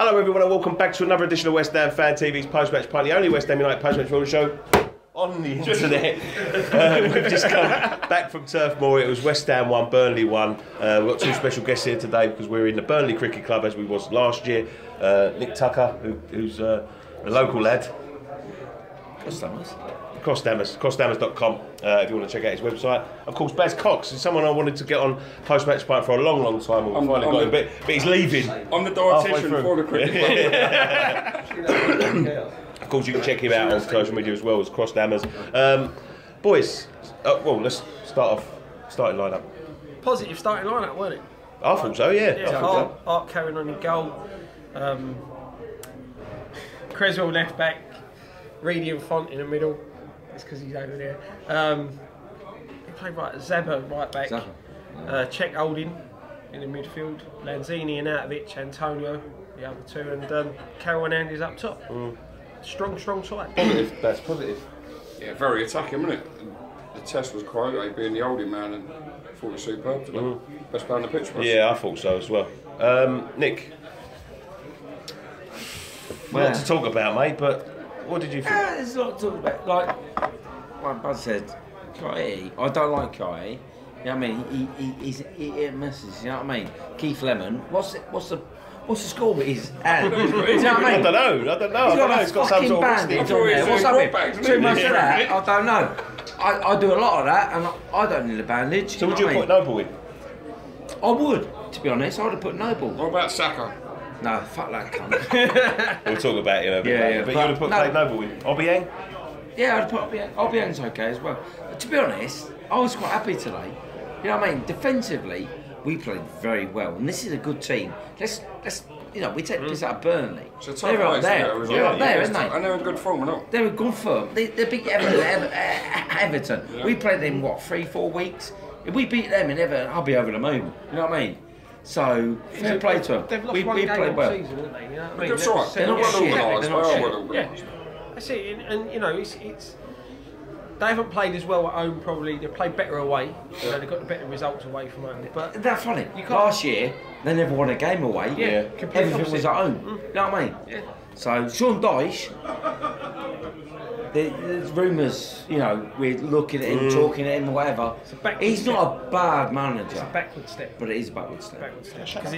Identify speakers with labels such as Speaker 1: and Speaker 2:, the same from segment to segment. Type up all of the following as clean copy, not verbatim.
Speaker 1: Hello everyone and welcome back to another edition of West Ham Fan TV's Post-Match Pint, the only West Ham United post-match football show on the internet. We've just come back from Turf Moor. It was West Ham 1, Burnley 1. We've got two special guests here today because we're in the Burnley Cricket Club as we was last year. Nick Tucker, who's a local lad. Crossdammers.com if you want to check out his website. Of course, Baz Cox is someone I wanted to get on Post-Match Pint for a long time. We finally got him, but he's leaving.
Speaker 2: I'm the dietitian for the cricket club.
Speaker 1: Of course, you can check him out on social media as well as Crossdammers. Boys, well, let's starting lineup.
Speaker 3: Positive starting lineup, wasn't it?
Speaker 1: I thought so, yeah.
Speaker 3: Art carrying on in goal. Creswell left back. Reedy and Font in the middle. It's because he's over there. He played right. Zeba right back. Czech Holding in the midfield. Lanzini and Anatovich, Antonio, the other two, and Carroll and Andy's up top. Strong side.
Speaker 1: Positive. That's positive.
Speaker 2: Yeah, very attacking, wasn't it? The test was quite being the Holding man, and I thought it was superb today. Best player on the pitch for us.
Speaker 1: Yeah, I thought so as well. Nick, lot to talk about, mate, but what did you think?
Speaker 4: There's a lot to talk about. Like Bud said, Kiai, I don't like Kiai. You know what I mean? He messes. You know what I mean? Keith Lemon. What's the score with his hand? You know what I mean?
Speaker 1: I don't know.
Speaker 4: He's got some sort of bandage on there. What's up with too much of that? I don't know. I do a lot of that, and I don't need a bandage.
Speaker 1: So would you have put Noble in?
Speaker 4: I would, to be honest. I would have put Noble.
Speaker 2: What about Saka?
Speaker 4: No, fuck that cunt.
Speaker 1: We'll talk about it.
Speaker 4: Yeah.
Speaker 1: But you would have put Noble in. Obiang?
Speaker 4: Yeah, I'd put Obiang. Obiang's okay as well. But to be honest, I was quite happy today. You know what I mean? Defensively, we played very well, and this is a good team. Let's we take this out of Burnley. They're up there. They're up there, aren't they?
Speaker 2: And they're in good form, or not?
Speaker 4: They're in good form. They beat Everton.
Speaker 2: Yeah.
Speaker 4: We played them, 3-4 weeks? If we beat them in Everton, I'll be over the moon. You know what I mean? So, fair play to them.
Speaker 3: They've lost one game all season, haven't they? You know what I mean?
Speaker 2: That's right.
Speaker 4: They're not
Speaker 2: well
Speaker 4: shit.
Speaker 2: organised.
Speaker 4: They're not
Speaker 2: Well
Speaker 4: shit.
Speaker 2: organised.
Speaker 3: That's it. And you know, it's they haven't played as well at home. Probably they played better away. You know, they got the better results away from home. But
Speaker 4: That's funny. Last year, they never won a game away.
Speaker 3: Yeah.
Speaker 4: Everything was at home. You know what I mean?
Speaker 3: Yeah.
Speaker 4: So, Sean Dyche, there's rumours, we're looking at him, talking at him, or whatever. He's not a bad manager.
Speaker 3: It's a backward step.
Speaker 4: But it is a backward step.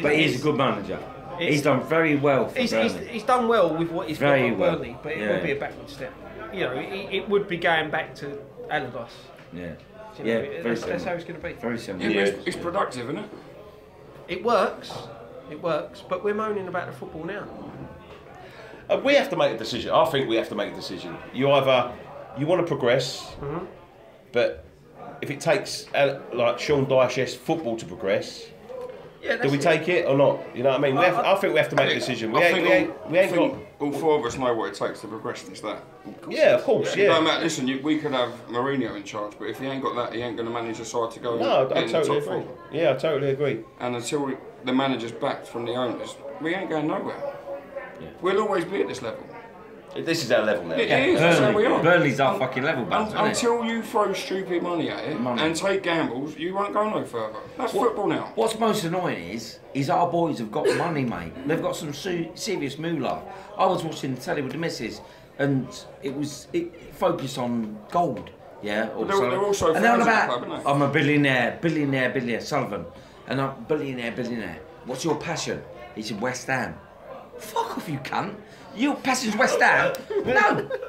Speaker 3: But
Speaker 4: he's a good manager. He's done very well for Burnley.
Speaker 3: He's done well with what he's got at Burnley, but it would be a backward step. You know, it would be going back to Alados.
Speaker 4: Yeah.
Speaker 3: That's how it's going to be.
Speaker 4: Very similar.
Speaker 2: Yeah, but it's productive, isn't it?
Speaker 3: It works, but we're moaning about the football now.
Speaker 1: We have to make a decision. I think we have to make a decision. You want to progress, but if it takes like Sean Dyche's football to progress, do we take it or not? You know what I mean? I think we have to make a decision. We ain't got.
Speaker 2: All four of us know what it takes to progress. It's that.
Speaker 1: Yeah, of course. Yeah.
Speaker 2: It don't matter. Listen, we could have Mourinho in charge, but if he ain't got that, he ain't going to manage the side to go.
Speaker 1: No, I
Speaker 2: in
Speaker 1: totally
Speaker 2: the top
Speaker 1: agree.
Speaker 2: four.
Speaker 1: Yeah, I totally agree.
Speaker 2: And until the manager's backed from the owners, we ain't going nowhere. Yeah. We'll always be at this level.
Speaker 1: This is our level now.
Speaker 2: It is. That's how we are.
Speaker 4: Burnley's our fucking level,
Speaker 2: until you throw stupid money at it and take gambles, you won't go no further. That's football now.
Speaker 4: What's most annoying is our boys have got money, mate. They've got some serious moolah. I was watching the telly with the missus, and it focused on gold. Yeah,
Speaker 2: they're also
Speaker 4: and they're on
Speaker 2: fans of the
Speaker 4: about
Speaker 2: club, aren't they?
Speaker 4: I'm a billionaire, Sullivan, and I'm billionaire. What's your passion? He said West Ham. Fuck off, you cunt. Your passion's West Ham.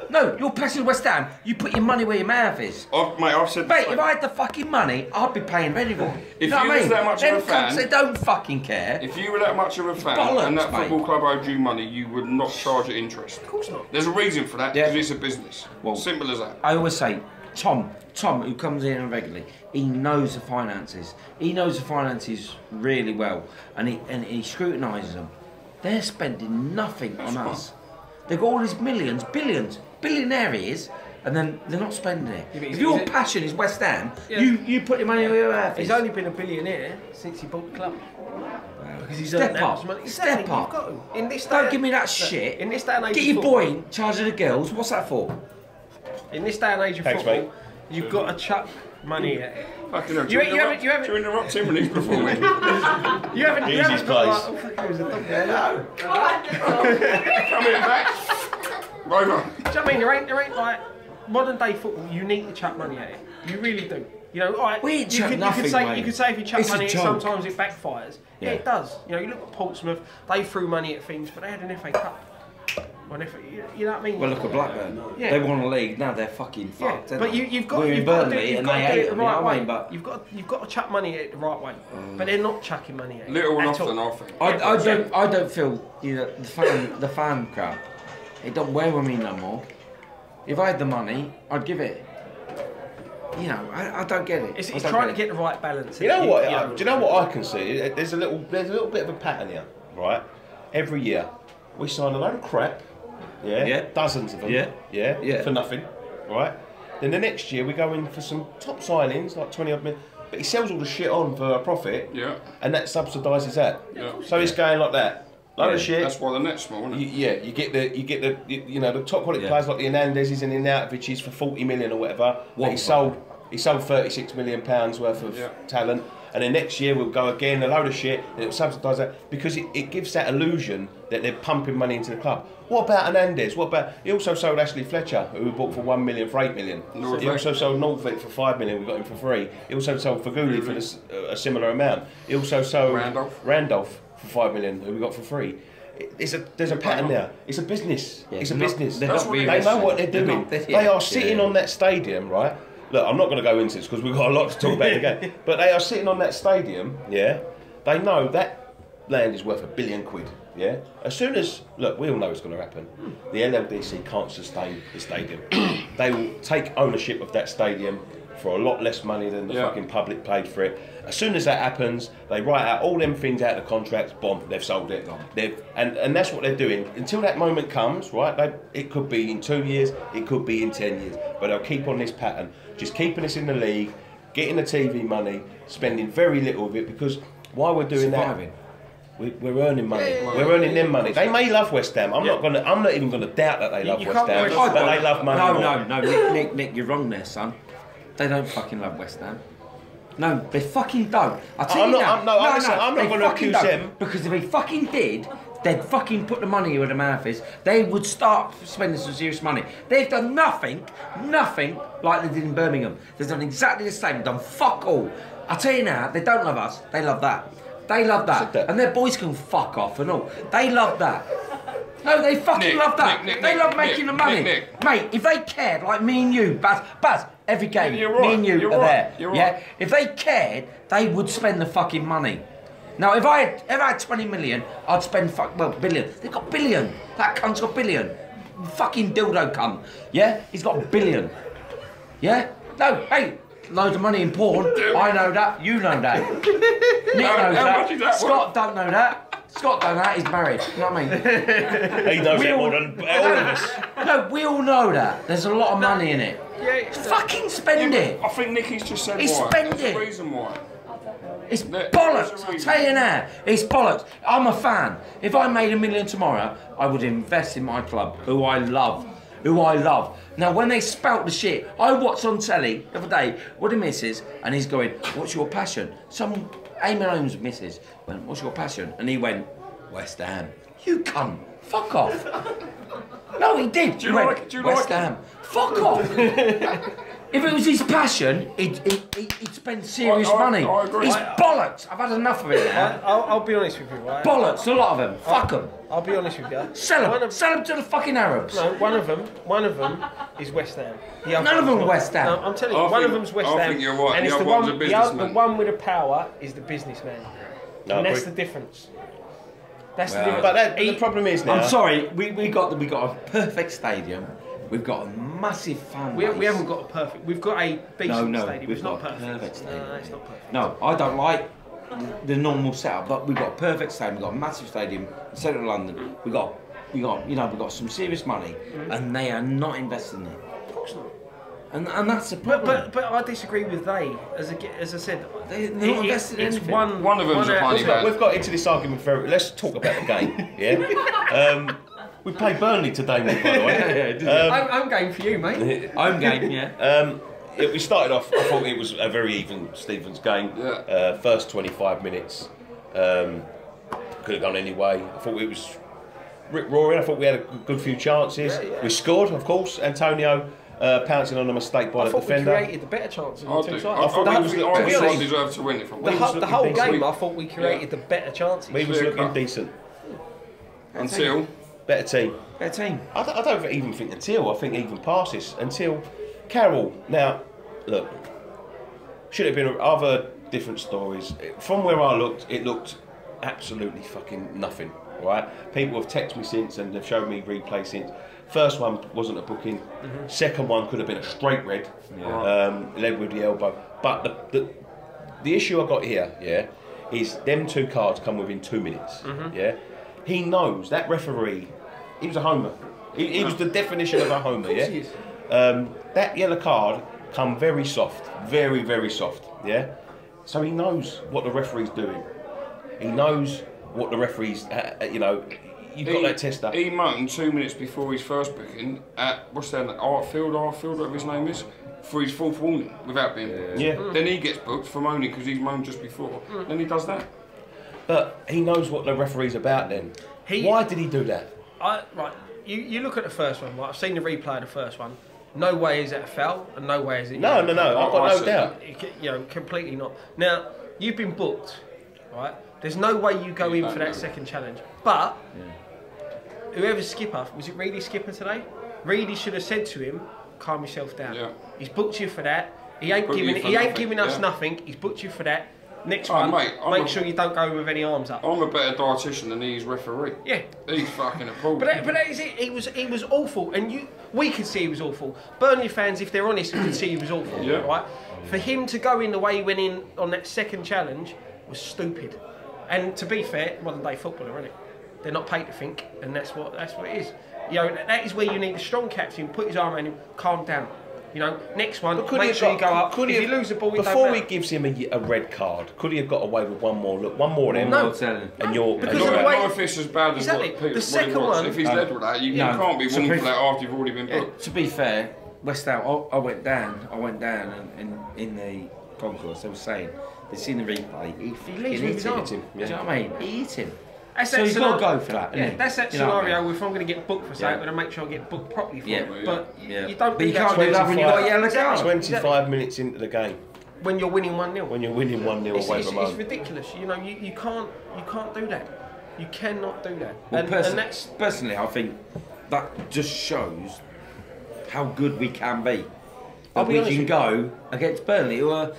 Speaker 4: No, your passion's West Ham. You put your money where your mouth is.
Speaker 2: Mate, I've said.
Speaker 4: Mate, if I had the fucking money, I'd be paying for anyone.
Speaker 2: If you was that much of a fan,
Speaker 4: they don't fucking care.
Speaker 2: If you were that much of a fan and that football club owed you money, you would not charge it interest.
Speaker 3: Of course not.
Speaker 2: There's a reason for that, because it's a business.
Speaker 4: Well,
Speaker 2: simple as that.
Speaker 4: I always say, Tom, who comes in regularly, he knows the finances. He knows the finances really well, and he scrutinises them. They're spending nothing on us. They've got all these billions, billionaire he is, and then they're not spending it. If your passion is West Ham, you put your money where your mouth is.
Speaker 3: He's only been a billionaire since he bought the club. Because he's
Speaker 4: Step up.
Speaker 3: In this
Speaker 4: Don't give me that shit.
Speaker 3: In this day and age,
Speaker 4: get your boy in charge of the girls. What's that for?
Speaker 3: In this day and age of football, you've got to chuck money at it.
Speaker 2: Fucking hell,
Speaker 3: You haven't-
Speaker 2: do you interrupt 10 minutes before me?
Speaker 3: You haven't
Speaker 1: Easiest
Speaker 3: got
Speaker 1: place.
Speaker 3: like, oh fuck, it was a dog there.
Speaker 2: Come here, back. Rover.
Speaker 3: Do you know what I mean? There ain't like modern day football. You need to chuck money at it. You really do. You know, all right,
Speaker 4: We ain't chuck nothing, mate.
Speaker 3: you could say if you chuck
Speaker 4: It's a
Speaker 3: money at it,
Speaker 4: joke.
Speaker 3: sometimes it backfires. Yeah, it does. You know, you look at Portsmouth, they threw money at things, but they had an FA Cup. Or an FA, you know what I mean?
Speaker 4: Well, look at Blackburn.
Speaker 3: Yeah.
Speaker 4: They won a league. Now they're fucking
Speaker 3: Yeah,
Speaker 4: fucked.
Speaker 3: but you've got
Speaker 4: We're
Speaker 3: you've
Speaker 4: in
Speaker 3: got to do,
Speaker 4: Burnley
Speaker 3: you've
Speaker 4: and
Speaker 3: got
Speaker 4: they
Speaker 3: to do
Speaker 4: hate
Speaker 3: it the
Speaker 4: them, you know
Speaker 3: right
Speaker 4: what I
Speaker 3: way.
Speaker 4: mean? But
Speaker 3: You've got to chuck money at it the right way. But they're not chucking money at it.
Speaker 2: Little and
Speaker 3: at all.
Speaker 2: often, I think.
Speaker 4: I don't feel the fan crowd. It don't wear with me no more. If I had the money, I'd give it. You know, I don't get it.
Speaker 3: It's
Speaker 4: I don't
Speaker 3: trying to
Speaker 4: it.
Speaker 3: get the right balance.
Speaker 1: You know what? Do you know what I can see? There's a little bit of a pattern here, right? Every year, we sign a load of crap. Yeah. Dozens of them.
Speaker 4: Yeah.
Speaker 1: For nothing, right? Then the next year we go in for some top signings, like 20 odd million. But he sells all the shit on for a profit.
Speaker 2: Yeah.
Speaker 1: And that subsidises that.
Speaker 2: Yeah.
Speaker 1: So it's going like that. Load of shit.
Speaker 2: That's why the net's small, isn't it?
Speaker 1: You get the top quality players like the Hernandezes and the Arnautovic's for 40 million or whatever.
Speaker 4: What
Speaker 1: He sold 36 million pounds worth of talent, and then next year we'll go again a load of shit and it'll subsidise that because it gives that illusion that they're pumping money into the club. What about Hernandez? What about he also sold Ashley Fletcher, who we bought for 1 million for 8 million. He also sold Northwick for 5 million. We got him for free. He also sold Faguli for a similar amount. He also sold Randolph for 5 million, who we got for free. There's a pattern there. It's a business.
Speaker 4: Yeah,
Speaker 1: it's a
Speaker 4: they're
Speaker 1: business.
Speaker 4: not
Speaker 1: They know what they're
Speaker 4: They're
Speaker 1: doing.
Speaker 4: not- they're-
Speaker 1: They are
Speaker 4: yeah,
Speaker 1: sitting
Speaker 4: yeah.
Speaker 1: on that stadium, right? Look, I'm not going to go into this because we've got a lot to talk about again. But they are sitting on that stadium, yeah? They know that land is worth £1 billion, yeah? As soon as, look, we all know it's going to happen. The LLDC can't sustain the stadium. They will take ownership of that stadium for a lot less money than the fucking public paid for it. As soon as that happens, they write out all them things out of the contracts, boom, they've sold it. And that's what they're doing. Until that moment comes, right, it could be in 2 years, it could be in 10 years, but they'll keep on this pattern, just keeping us in the league, getting the TV money, spending very little of it, because while we're doing
Speaker 4: Surviving.
Speaker 1: that, we're earning money. We're earning them money. They may love West Ham. I'm not even gonna doubt that they love
Speaker 3: You
Speaker 1: West
Speaker 3: can't
Speaker 1: Ham,
Speaker 3: worry-
Speaker 1: but they love money. more.
Speaker 4: No, Nick, you're wrong there, son. They don't fucking love West Ham. No, they fucking don't. I'll tell
Speaker 1: I'm
Speaker 4: you
Speaker 1: not-
Speaker 4: now.
Speaker 1: I'm not
Speaker 4: they
Speaker 1: gonna
Speaker 4: fucking
Speaker 1: accuse
Speaker 4: don't.
Speaker 1: them.
Speaker 4: Because if they fucking did, they'd fucking put the money where the mouth is. They would start spending some serious money. They've done nothing like they did in Birmingham. They've done exactly the same, done fuck all. I'll tell you now, they don't love us, they love that. They love that. And their boys can fuck off and all. They love that. No, they fucking love that. They love making the money. Mate, if they cared like me and you, Baz, every game, me and you are there. Yeah? If they cared, they would spend the fucking money. Now, if I had 20 million, I'd spend billion. They've got billion. That cunt's got billion. Fucking dildo cunt. Yeah? He's got a billion. Yeah? No, hey, loads of money in porn. I know that. You know that. Nick knows that. Scott don't know that. Scott don't know that. He's married. You know what I mean?
Speaker 1: He knows it more than all of us.
Speaker 4: No, we all know that. There's a lot of money in it. Fucking spend it.
Speaker 2: I think Nicky's just said why.
Speaker 4: Spend
Speaker 2: That's
Speaker 4: it.
Speaker 2: the reason why.
Speaker 4: It's
Speaker 2: There's
Speaker 4: bollocks,
Speaker 2: a
Speaker 4: I'll
Speaker 2: reason.
Speaker 4: tell you now. It's bollocks. I'm a fan. If I made $1 million tomorrow, I would invest in my club, who I love. Now, when they spout the shit, I watched on telly the other day with the missus, and he's going, what's your passion? Some Eamon Holmes' missus went, what's your passion? And he went, West Ham. You cunt. Fuck off. No, he did.
Speaker 2: Do you
Speaker 4: He went,
Speaker 2: like- do you
Speaker 4: West
Speaker 2: like it?
Speaker 4: Ham. Fuck off. If it was his passion, he'd spend serious money.
Speaker 2: I agree.
Speaker 4: It's bollocks. I've had enough of it now.
Speaker 3: I'll be honest with you, right?
Speaker 4: Bollocks, a lot of them. Fuck them.
Speaker 3: I'll be honest with you.
Speaker 4: Sell them to the fucking Arabs.
Speaker 3: No, one of them is West Ham. The other
Speaker 4: None of them
Speaker 3: one's
Speaker 4: are West Ham.
Speaker 3: No, I'm telling you,
Speaker 2: I
Speaker 3: one
Speaker 2: think-
Speaker 3: of them's West
Speaker 2: I
Speaker 3: Ham.
Speaker 2: think you're right.
Speaker 3: And
Speaker 2: The
Speaker 3: it's
Speaker 2: other
Speaker 3: the
Speaker 2: one's
Speaker 3: one,
Speaker 2: a
Speaker 3: the
Speaker 2: businessman.
Speaker 3: one with the power is the businessman. And that's the difference. That's the difference.
Speaker 1: But the problem is now.
Speaker 4: I'm sorry, we got a perfect stadium. We've got a massive fan base.
Speaker 3: We haven't got a perfect. We've got a decent
Speaker 4: No,
Speaker 3: stadium.
Speaker 4: we've
Speaker 3: It's not
Speaker 4: got a
Speaker 3: perfect.
Speaker 4: perfect stadium.
Speaker 3: No, it's not perfect.
Speaker 4: No, I don't like the normal setup, but we've got a perfect stadium. We've got a massive stadium in centre of London. We've got some serious money, and they are not investing in it.
Speaker 3: Of course not.
Speaker 4: And that's the problem.
Speaker 3: But I disagree with they. As I said,
Speaker 4: They're not investing in
Speaker 3: it's
Speaker 4: anything.
Speaker 2: One of them's a funny man.
Speaker 1: We've got into this argument very. Let's talk about the game. Yeah. We played Burnley today, by the way.
Speaker 3: I'm game for you, mate.
Speaker 4: Home game, yeah.
Speaker 1: we started off. I thought it was a very even Stevens game.
Speaker 2: Yeah.
Speaker 1: First 25 minutes could have gone any way. I thought it was rip roaring. I thought we had a good few chances. We scored, of course. Antonio pouncing on a mistake by the defender.
Speaker 3: We created the better chances.
Speaker 2: I thought we deserved to win it.
Speaker 3: The whole game, I thought we created the better chances.
Speaker 1: We was looking decent.
Speaker 2: Until
Speaker 1: better team.
Speaker 4: Better team.
Speaker 1: I don't even think until. I think even passes until Carroll. Now, look, should have been other different stories. From where I looked, it looked absolutely fucking nothing. Right? People have texted me since and they've showed me replay since. First one wasn't a booking. Second one could have been a straight red, led with the elbow. But the issue I got here, is them two cards come within 2 minutes. He knows that referee. He was a homer. He was the definition of a homer. That yellow card come very soft, very very soft. So he knows what the referee's doing. He knows what the referee's. You've got that tester.
Speaker 2: He moaned 2 minutes before his first booking at Artfield, whatever his name is, for his fourth warning without being booked. Then he gets booked for moaning because he's moaned just before. Then he does that.
Speaker 1: But he knows what the referee's about then. Why did he do that?
Speaker 3: You look at the first one, right? I've seen the replay of the first one. No way is it a foul, and no way is it...
Speaker 1: No, I've got no doubt.
Speaker 3: Completely not. Now, you've been booked, right? There's no way you go in for that second challenge. But, whoever's skipper, was it Reedy skipper today? Reedy should have said to him, calm yourself down. Yeah. He's booked you for that. He ain't giving us nothing. He's booked you for that. Next one, mate, make sure you don't go in with any arms up.
Speaker 2: I'm a better dietitian than he's referee.
Speaker 3: Yeah.
Speaker 2: He's fucking appalled.
Speaker 3: But that is it. He was awful. And we could see he was awful. Burnley fans, if they're honest, could see he was awful. Right? For him to go in the way he went in on that second challenge was stupid. And to be fair, modern day footballer, isn't it? They're not paid to think, and that's what it is. That is where you need a strong captain, put his arm around him, calm down. Next one, make sure you go up. If you lose the ball,
Speaker 1: before he gives him a red card, could he have got away with one more look? One more of them?
Speaker 3: No.
Speaker 1: And you're...
Speaker 2: Because not if it's as bad as what Peter,
Speaker 3: the second one...
Speaker 2: If he's led with that, you can't be winning for that after you've already been booked.
Speaker 4: To be fair, West Ham, I went down and in the concourse, they were saying, they've seen the replay, he leaves with his arm. Do you know what I mean? He hit him. So he's got to go for that.
Speaker 3: That's that scenario. If I'm going to get booked for something, I'm going to make sure I get booked properly for it. But you don't.
Speaker 4: But you can't do that when you've got a yellow card.
Speaker 1: 25 minutes into the game.
Speaker 3: When you're winning 1-0.
Speaker 1: When you're winning 1-0 away from home.
Speaker 3: It's ridiculous. You can't do that. You cannot do that.
Speaker 4: Well, personally, I think that just shows how good we can be. That we can go against Burnley, who are.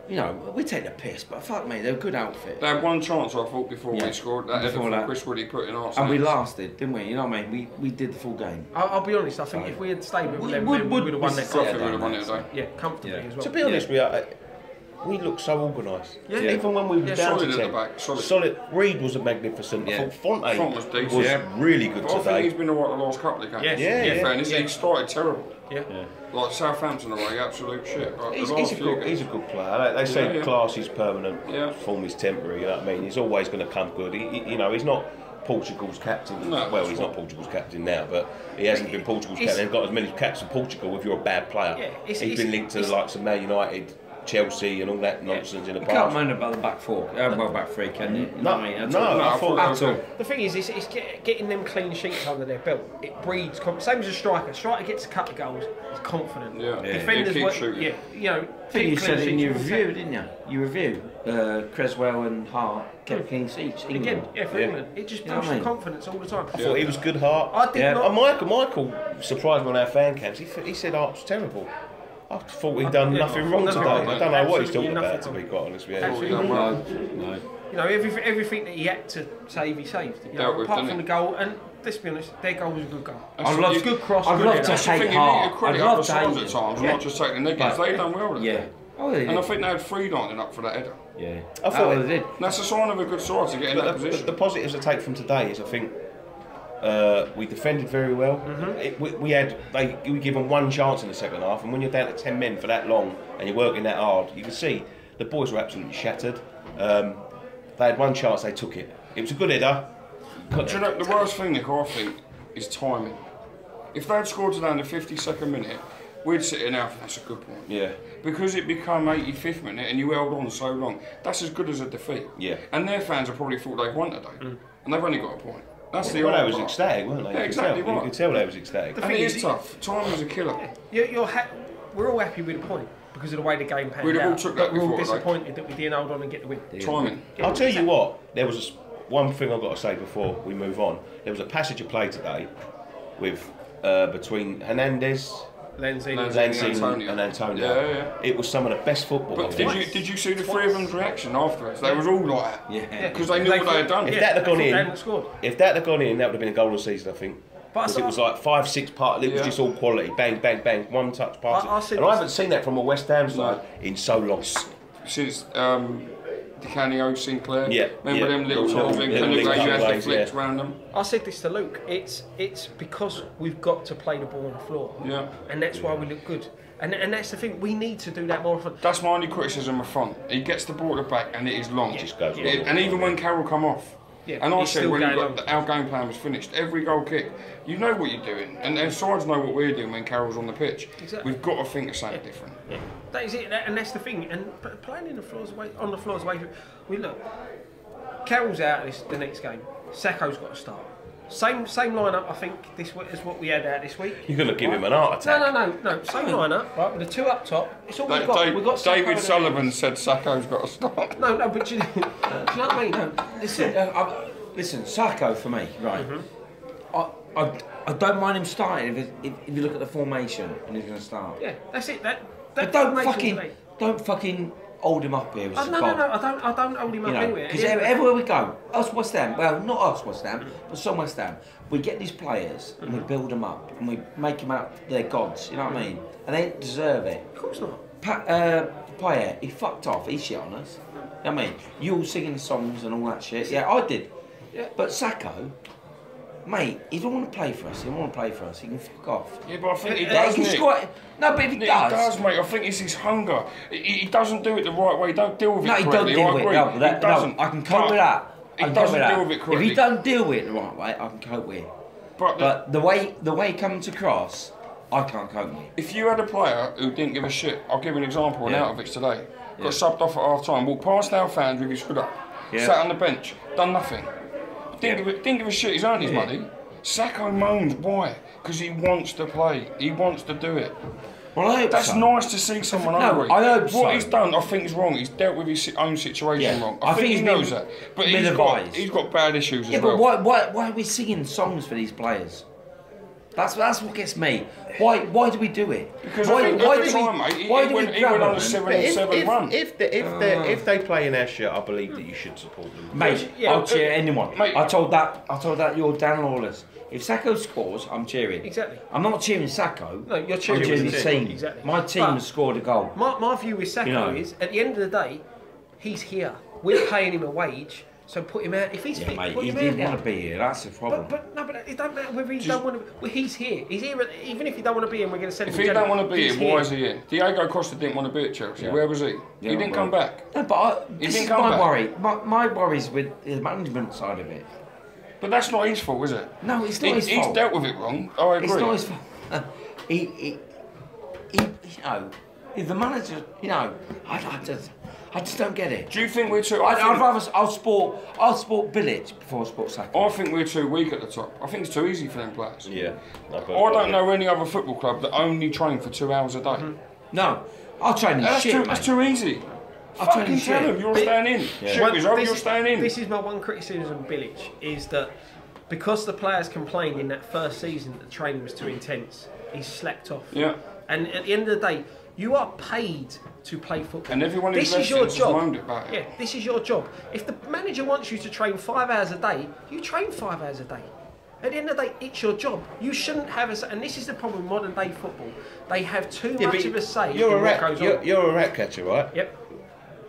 Speaker 4: We take the piss, but fuck me, they're a good outfit.
Speaker 2: They had one chance, I thought, before we scored. That Chris Woody put in our
Speaker 4: and we lasted, didn't we? You know what I mean? We did the full game.
Speaker 3: I'll be honest, I think if we had stayed with them, we would have won that game.
Speaker 2: We would have won it, though.
Speaker 3: Yeah, comfortably as well.
Speaker 1: To be honest, we look so organised.
Speaker 3: Yeah.
Speaker 1: Even when we were down
Speaker 2: solid
Speaker 1: to 10.
Speaker 2: At the back,
Speaker 1: solid. Reed was a magnificent. I thought Fonte
Speaker 2: was decent.
Speaker 1: Really good today.
Speaker 2: I think he's been alright the last couple of games. In fairness, he started terrible. Like Southampton away, absolute shit.
Speaker 1: He's a good player. They say class is permanent, form is temporary. You know what I mean? He's always going to come good. He's not Portugal's captain. Well, he's not Portugal's captain now, but he hasn't been Portugal's captain. He's got as many caps as Portugal if you're a bad player. He's been linked to the likes of Man United, Chelsea and all that nonsense in the past.
Speaker 4: You can't moan about the back four, back three, can you?
Speaker 1: No, I thought
Speaker 3: at all. The thing is, it's getting them clean sheets under their belt. It breeds same as a striker. Striker gets a couple of goals, he's confident. Defenders,
Speaker 4: I think you said it in your review, didn't you? Your review, Creswell and Hart kept clean sheets.
Speaker 3: Again, for England, it just boosts your confidence all the time.
Speaker 1: I thought he was good, Hart.
Speaker 3: I did not.
Speaker 1: Michael surprised me on our fan camps. He said Hart was terrible. I thought he'd done nothing wrong today. I don't know what he's talking about, to be quite honest with you.
Speaker 3: No. Everything that he had to save, he saved. Apart from the goal, and let's be honest, their goal was a good goal.
Speaker 4: I'd love
Speaker 3: good cross.
Speaker 4: I'd love to hate Hart.
Speaker 2: I'd love to hate at times, not just taking the negatives. They done well.
Speaker 4: And
Speaker 2: I think they had 3 lining up for that header.
Speaker 1: I thought they did.
Speaker 2: That's a sign of a good side to get in that position.
Speaker 1: The positives I take from today is I think we defended very well. We give them one chance in the second half, and when you're down to 10 men for that long and you're working that hard, you can see the boys were absolutely shattered. They had one chance, they took it. It was a good header.
Speaker 2: Do you know, the worst thing, Nick, I think, is timing. If they had scored today in the 52nd minute, we'd sit in now. That's a good point.
Speaker 1: Yeah.
Speaker 2: Because it become 85th minute and you held on so long. That's as good as a defeat.
Speaker 1: Yeah.
Speaker 2: And their fans have probably thought they've won today, and they've only got a point. That's the.
Speaker 1: Well, they
Speaker 2: hard
Speaker 1: was
Speaker 2: part.
Speaker 1: ecstatic, weren't they?
Speaker 2: Yeah, exactly right.
Speaker 1: You could tell they was ecstatic.
Speaker 2: And it is tough. Time is a killer.
Speaker 3: We're all happy with the point because of the way the game panned
Speaker 2: We'd have all
Speaker 3: out.
Speaker 2: took that
Speaker 3: We're all
Speaker 2: before,
Speaker 3: disappointed that we didn't hold on and get the win.
Speaker 2: Timing.
Speaker 1: I'll tell you what, there was one thing I've got to say before we move on. There was a passage of play today with between Hernandez,
Speaker 3: Lanzini
Speaker 1: and Antonio.
Speaker 2: Yeah.
Speaker 1: It was some of the best football.
Speaker 2: But did you see the three of them's reaction afterwards? They was all like,
Speaker 4: Yeah.
Speaker 2: because they knew what they had done.
Speaker 1: If that had gone
Speaker 3: they
Speaker 1: in,
Speaker 3: hadn't scored.
Speaker 1: if that had gone in, that would have been a goal of the season, I think. Because it was like 5-6 part. It was just all quality. Bang, bang, bang. One touch pass. And I haven't seen that from a West Ham side in so long.
Speaker 2: Since DiCanio, Sinclair.
Speaker 1: Yeah.
Speaker 2: Remember them little times when Canigay had the flicks round them?
Speaker 3: I said this to Luke. It's because we've got to play the ball on the floor.
Speaker 2: Yeah.
Speaker 3: And that's why we look good. And that's the thing. We need to do that more often.
Speaker 2: That's my only criticism of front. He gets the ball at the back and it is long.
Speaker 1: It just goes long.
Speaker 2: And even when Carroll come off.
Speaker 3: Yeah,
Speaker 2: and I
Speaker 3: it's
Speaker 2: said
Speaker 3: still
Speaker 2: when
Speaker 3: going
Speaker 2: our game plan was finished, every goal kick, you know what you're doing, and the sides know what we're doing when Carroll's on the pitch.
Speaker 3: Exactly.
Speaker 2: We've got to think of something different.
Speaker 3: Yeah, that is it, and that's the thing. And playing on the floors away. We look. Carroll's out the next game. Sacco's got to start. Same lineup, I think. This is what we had out this week.
Speaker 1: You're going to give him an heart attack.
Speaker 3: No. Same lineup, right? With the two up top. It's all we've got. We've got
Speaker 2: David Sullivan said Sacco's got to start.
Speaker 3: No, but do you know what I mean? No,
Speaker 4: Listen, Sacco for me, right? I don't mind him starting if you look at the formation and he's going to start.
Speaker 3: Yeah, that's it. That
Speaker 4: But don't fucking hold him up here.
Speaker 3: No, I don't hold him up anywhere.
Speaker 4: Because everywhere we go, us West Ham, well, not us West Ham, but some West Ham, we get these players and we build them up and we make them out their gods. You know what I mean? And they don't deserve it.
Speaker 3: Of course not.
Speaker 4: Payet, he fucked off. He shit on us. You know what I mean? You all singing songs and all that shit. Yeah, I did.
Speaker 3: Yeah.
Speaker 4: But Sacco, mate, he don't want to play for us. He don't want to play for us. He can fuck off.
Speaker 2: Yeah, but I think he does, Nick.
Speaker 4: No, but if he does...
Speaker 2: He does, mate. I think it's his hunger. He doesn't do it the right way. He don't deal with it correctly.
Speaker 4: No, he don't deal with it. No,
Speaker 2: he doesn't.
Speaker 4: I can cope with that.
Speaker 2: He doesn't deal with it correctly.
Speaker 4: If he don't deal with it the right way, I can cope with it. But the way he comes across, I can't cope with it.
Speaker 2: If you had a player who didn't give a shit, I'll give you an example. Arnautovic today got subbed off at half time, walked past our fans with his hood up, sat on the bench, done nothing. Didn't give a shit. He's earned his money. Sacco moans. Why? Because he wants to play. He wants to do it.
Speaker 4: Well, I hope
Speaker 2: That's
Speaker 4: so.
Speaker 2: nice to see someone hungry.
Speaker 4: I hope so.
Speaker 2: What he's done, I think, is wrong. He's dealt with his own situation wrong. I think he knows that. But he's got bad issues as well.
Speaker 4: Yeah, but why are we singing songs for these players? That's what gets me. Why do we do it?
Speaker 2: Because I think at the time, mate, he went on a 7-7 run.
Speaker 1: If they play in our shirt, I believe that you should support them.
Speaker 4: Mate, I'll cheer anyone. Mate, I told that you're Dan Lawless. If Sacco scores, I'm cheering.
Speaker 3: Exactly.
Speaker 4: I'm not cheering Sacco.
Speaker 3: No, you're
Speaker 4: I'm cheering the team.
Speaker 3: Exactly.
Speaker 4: My team has scored a goal.
Speaker 3: My view with Sacco is, at the end of the day, he's here. We're paying him a wage, so put him out. If he's fit,
Speaker 4: mate,
Speaker 3: put
Speaker 4: he
Speaker 3: him
Speaker 4: didn't
Speaker 3: out.
Speaker 4: want to be here. That's the problem.
Speaker 3: But it don't matter whether he don't want to. Well, he's here. He's here. Even if he don't want to be here, we're going to send him.
Speaker 2: If he don't want to be here, why is he here? Diego Costa didn't want to be at Chelsea.
Speaker 3: Yeah.
Speaker 2: Where was he? He didn't come back.
Speaker 4: No, but this is my worry. My worry's with the management side of it.
Speaker 2: But that's not his fault, is it?
Speaker 4: No, it's not his fault.
Speaker 2: He's dealt with it wrong. I agree.
Speaker 4: It's not his fault. He if the manager, I just don't get it.
Speaker 2: Do you think we're too?
Speaker 4: I'll support Bilic before I support Sacco.
Speaker 2: I think we're too weak at the top. I think it's too easy for them players.
Speaker 1: Yeah.
Speaker 2: I don't know any other football club that only train for 2 hours a day.
Speaker 4: No, I'll train in shit.
Speaker 2: That's too easy. Fucking tell them you're staying in. You're staying in.
Speaker 3: This is my one criticism of Bilic, is that because the players complained in that first season that the training was too intense, he's slacked off.
Speaker 2: Yeah.
Speaker 3: And at the end of the day, you are paid to play football.
Speaker 2: And everyone
Speaker 3: this is your job.
Speaker 2: Moaned about it.
Speaker 3: Yeah, this is your job. If the manager wants you to train 5 hours a day, you train 5 hours a day. At the end of the day, it's your job. You shouldn't have and this is the problem with modern day football. They have too much of a say in what goes on.
Speaker 1: You're a rat catcher, right?
Speaker 3: Yep.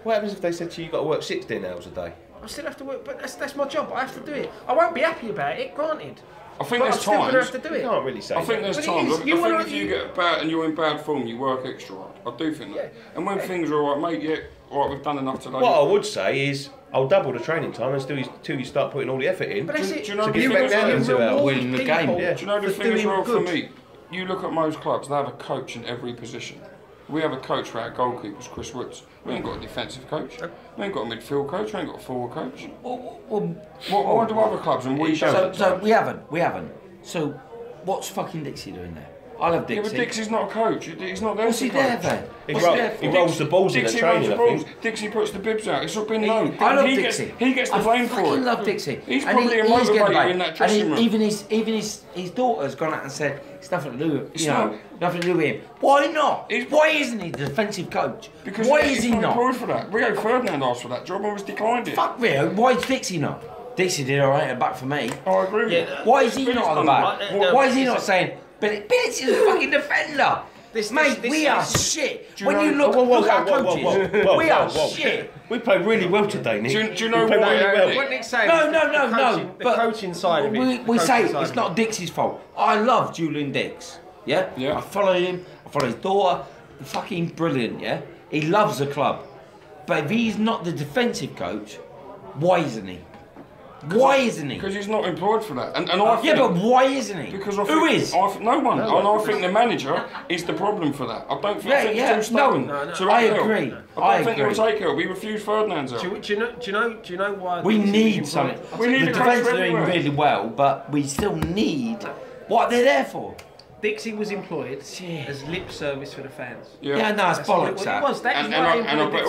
Speaker 1: What happens if they said to you, you've got to work 16 hours a day?
Speaker 3: I still have to work, but that's my job. I have to do it. I won't be happy about it, granted.
Speaker 2: I think
Speaker 3: but
Speaker 2: there's
Speaker 3: I'm still going to have
Speaker 1: You
Speaker 3: to do it.
Speaker 1: can't really say
Speaker 2: I think there's times. I think if you get bad and you're in bad form, you work extra hard. I do think that. And when things are all right, mate, all right, we've done enough today.
Speaker 1: What I would say is, I'll double the training time until you start putting all the effort in.
Speaker 3: But that's it.
Speaker 2: Do you know
Speaker 1: to get back down into
Speaker 2: winning the game? Do you know the thing as well for me? you look at most clubs, they have a coach in every position. We have a coach for our goalkeepers, Chris Woods. We ain't got a defensive coach. We ain't got a midfield coach. We ain't got a forward coach. Why do other clubs and we don't?
Speaker 4: So we haven't. So what's fucking Dixie doing there? I love Dixie.
Speaker 2: Yeah, but Dixie's not a coach. He's not there.
Speaker 4: What's he there then?
Speaker 1: He rolls the balls in the training, I think.
Speaker 2: Dixie puts the bibs out. It's not been known.
Speaker 4: I love Dixie.
Speaker 2: He gets the blame for it.
Speaker 4: I fucking love Dixie.
Speaker 2: He's probably a motivator in that dressing room.
Speaker 4: Even his daughter's gone out and said it's nothing to do with nothing to do with him. Why not? Why isn't he the defensive coach?
Speaker 2: Because
Speaker 4: why is he not?
Speaker 2: Employed for that. Rio Ferdinand asked for that job and was declined it.
Speaker 4: Fuck Rio. Why is Dixie not? Dixie did all right at the back for me.
Speaker 2: Oh, I agree with you.
Speaker 4: Why is he not on the back? Why is he not saying? But Billy's a fucking defender. Mate, we are shit. When you look at our coaches, we are shit.
Speaker 1: We played really well today, Nick.
Speaker 2: Do you know why?
Speaker 3: What Nick's saying?
Speaker 4: No.
Speaker 3: The coaching side of it.
Speaker 4: We say it's not Dixie's fault. I love Julian Dix. Yeah? I follow him. I follow his daughter. They're fucking brilliant, yeah? He loves the club. But if he's not the defensive coach, why isn't he? Why isn't he?
Speaker 2: Because he's not employed for that. And I think,
Speaker 4: yeah, but why isn't he?
Speaker 2: Because I
Speaker 4: who
Speaker 2: think,
Speaker 4: is?
Speaker 2: No one. And I think the manager is the problem for that. I don't think he's too stubborn.
Speaker 4: I agree.
Speaker 2: I don't think he'll take help. He refused Ferdinand's help.
Speaker 3: Do you know why?
Speaker 4: We need something.
Speaker 2: The
Speaker 4: defence are doing really well, but we still need what they're there for.
Speaker 3: Dixie was employed as lip service for the fans.
Speaker 4: Yeah, no, it's bollocks.
Speaker 3: It was.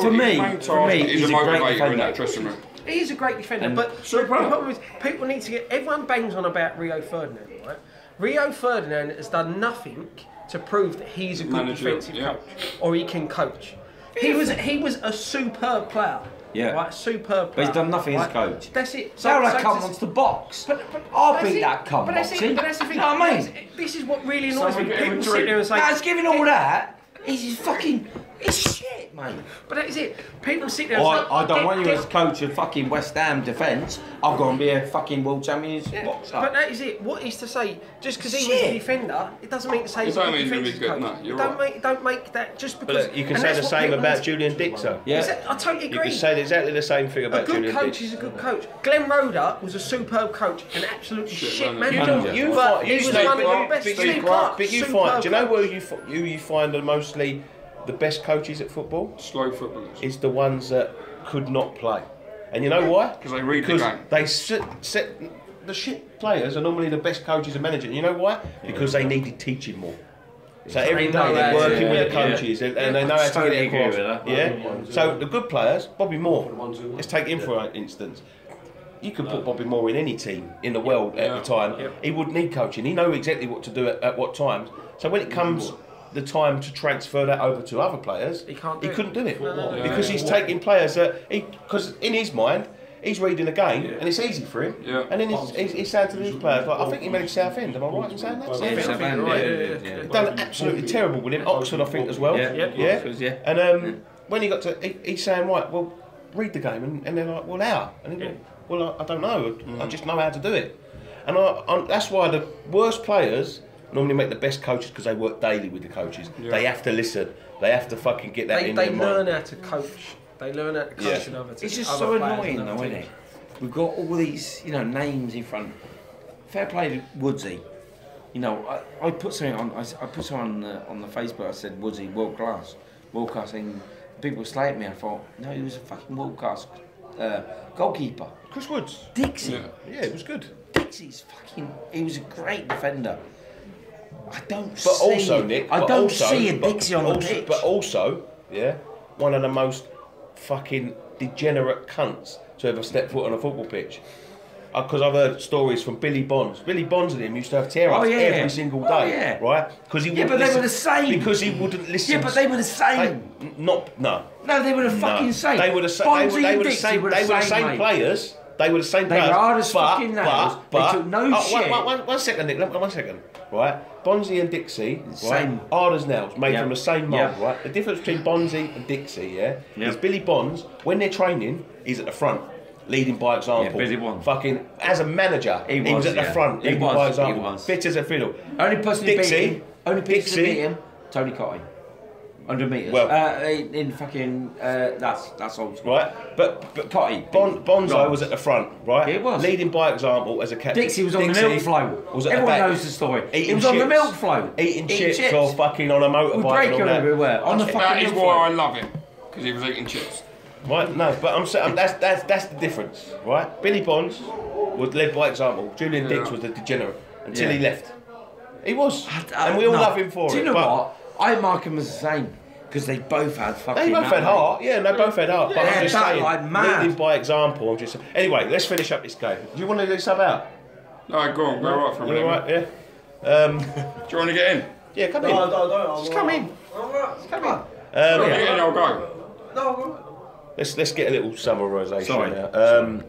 Speaker 4: For me,
Speaker 2: he's a great motivator in that dressing room.
Speaker 3: He's a great defender, but the problem is people need to get. Everyone bangs on about Rio Ferdinand, right? Rio Ferdinand has done nothing to prove that he's a good defensive coach or he can coach. He was a superb player.
Speaker 4: Yeah.
Speaker 3: Right, superb player.
Speaker 4: But he's done nothing as coach.
Speaker 3: That's it.
Speaker 4: So that cunt wants to box. I'll beat that cunt boxing.
Speaker 3: But that's the thing.
Speaker 4: You know what I mean?
Speaker 3: This is what really annoys me. People sit there and say...
Speaker 4: Nah, it's giving all that. He's fucking... It's shit, mate.
Speaker 3: But that is it. People sit there and say...
Speaker 4: I don't want you as coach of fucking West Ham defence. I'll go and be a fucking world champions boxer.
Speaker 3: But that is it. What is to say, just because he was a defender, it doesn't mean to say he's a defensive coach.
Speaker 2: No, you're right.
Speaker 3: Don't make that just because...
Speaker 1: But you can say the same about Julian Dix, though.
Speaker 3: Yeah. I totally agree.
Speaker 1: You can say exactly the same thing about Julian Dix.
Speaker 3: A good coach is a good coach. Glenn Roeder was a superb coach, an absolute shit manager.
Speaker 1: He was one of the best. But you find, do you know where you find mostly the best coaches at football?
Speaker 2: Slow footballers.
Speaker 1: Is the ones that could not play. And you know why?
Speaker 2: Because they read the game.
Speaker 1: They set the shit players are normally the best coaches and managers. And you know why? Because they needed teaching more. So every day they're working with the coaches and they know how to get it across. Yeah. So the good players, Bobby Moore. Let's take him for an instance. You could put Bobby Moore in any team in the world at the time. He wouldn't need coaching. He knows exactly what to do at what times. So when it comes the time to transfer that over to other players, he couldn't do it because he's taking players that because in his mind he's reading the game and it's easy for him. And then he's saying to these players, like, I think he managed Southend. Am I right in saying that? Southend. Done absolutely terrible with him. Oxford, I think, as well. And when he got to, he's saying, right, well, read the game, and they're like, well, how? And he went, well, I don't know. I just know how to do it. And that's why the worst players normally make the best coaches because they work daily with the coaches. They have to listen. They have to fucking get that in their mind.
Speaker 3: They learn how to coach. They learn how to coach in other teams.
Speaker 4: It's just so annoying though, isn't it? We've got all these, names in front. Fair play to Woodsy. I put something on. I put something on the Facebook. I said Woodsy world class, and people slated me. I thought, no, he was a fucking world class goalkeeper.
Speaker 1: Chris Woods.
Speaker 4: Dixie.
Speaker 1: Yeah, it was good.
Speaker 4: Dixie's he was a great defender. I don't see a Dixie on the pitch.
Speaker 1: But also, one of the most fucking degenerate cunts to ever step foot on a football pitch. Because I've heard stories from Billy Bonds. Billy Bonds and him used to have tear-ups every single day, right? Because he
Speaker 4: but they were the same.
Speaker 1: Because he wouldn't listen.
Speaker 4: Yeah, but they were the same.
Speaker 1: No,
Speaker 4: they were the fucking same.
Speaker 1: They were the same. They were the same players. They were the same players.
Speaker 4: They were hard as fucking nails. They took no shit.
Speaker 1: One second, Nick. 1 second. Right? Bonzi and Dixie, right? Hard as nails, made from the same mould, right? The difference between Bonzi and Dixie, is Billy Bonds, when they're training, he's at the front, leading by example.
Speaker 4: Yeah, Billy Bonds.
Speaker 1: Fucking, as a manager, he was at the front, leading by example. Fit as a fiddle.
Speaker 4: Only person to beat him, Tony Cotty. 100 metres.
Speaker 1: Well-
Speaker 4: in fucking that's old school.
Speaker 1: Right, but
Speaker 4: Potty.
Speaker 1: Bonzo
Speaker 4: Right.
Speaker 1: was at the front, right?
Speaker 4: He was.
Speaker 1: Leading by example as a captain.
Speaker 4: Dixie was on the milk float.
Speaker 1: Was at the
Speaker 4: Everyone
Speaker 1: back.
Speaker 4: knows the story.
Speaker 1: Eating
Speaker 4: He was on the
Speaker 1: chips.
Speaker 4: milk float.
Speaker 1: Eating chips or fucking on a motorbike.
Speaker 4: With brake
Speaker 1: and all that.
Speaker 4: everywhere. On the
Speaker 2: That
Speaker 4: fucking
Speaker 2: is
Speaker 4: milk
Speaker 2: why I
Speaker 4: float.
Speaker 2: love him, because he was eating chips.
Speaker 1: Right, no, but I'm saying that's the difference, right? Billy Bonds was led by example. Julian Dix was the degenerate until he left. He was, and we all love him for it.
Speaker 4: Do you know
Speaker 1: but
Speaker 4: what? I mark him as the same because they both had fucking.
Speaker 1: They both had heart, yeah, they both had heart. But
Speaker 4: Yeah,
Speaker 1: I'm just
Speaker 4: that
Speaker 1: saying,
Speaker 4: like mad.
Speaker 1: leading by example. I'm just anyway. Let's finish up this game. Do you want to do sub out?
Speaker 2: No, go on, go right for a
Speaker 1: You
Speaker 2: minute.
Speaker 1: all right? Yeah.
Speaker 2: Do you want to get in?
Speaker 1: Yeah, come in.
Speaker 3: Just come in. Come in.
Speaker 2: Get in, I'll go.
Speaker 3: No,
Speaker 1: Let's get a little summarisation
Speaker 4: Sorry.
Speaker 1: now.